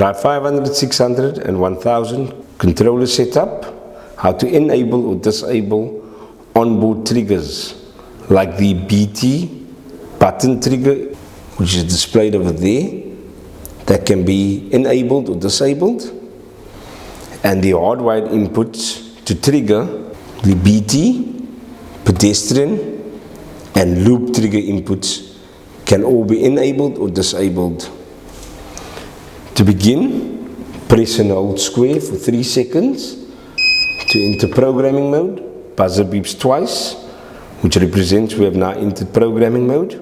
Try 500, 600 and 1000 controller setup. How to enable or disable onboard triggers like the BT button trigger, which is displayed over there, that can be enabled or disabled, and the hardwired inputs to trigger the BT, pedestrian and loop trigger inputs can all be enabled or disabled. To begin, press and hold square for 3 seconds. To enter programming mode, buzzer beeps twice, which represents we have now entered programming mode.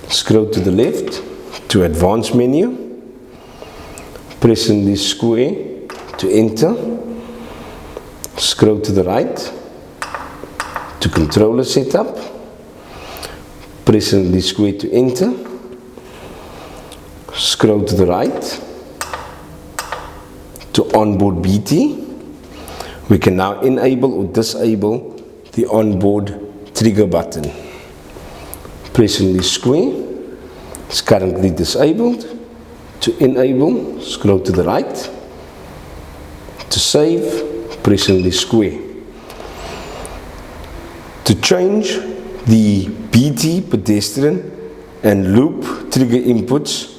Scroll to the left to advanced menu. Press in this square to enter. Scroll to the right to controller setup. Press in this square to enter. Scroll to the right to onboard BT. We can now enable or disable the onboard trigger button. Press in this square. It's currently disabled. To enable, scroll to the right. To save, press in this square. To change the BT, pedestrian and loop trigger inputs,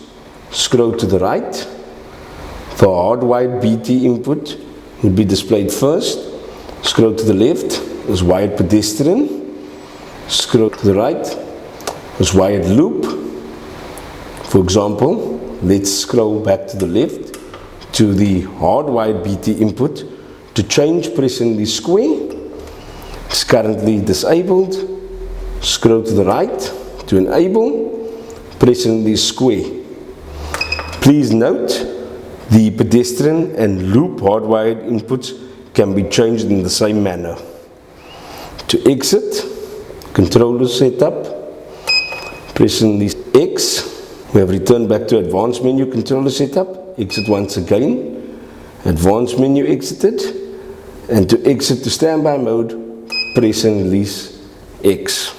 scroll to the right. The hardwired BT input will be displayed first. Scroll to the left is wired pedestrian. Scroll to the right is wired loop. For example, let's scroll back to the left to the hardwired BT input. To change, press in the square. It's currently disabled. Scroll to the right to enable. Press in the square. Please note, the pedestrian and loop hardwired inputs can be changed in the same manner. To exit, controller setup, press in the X. We have returned back to advanced menu controller setup. Exit once again. Advanced menu exited. And to exit to standby mode, press and release X.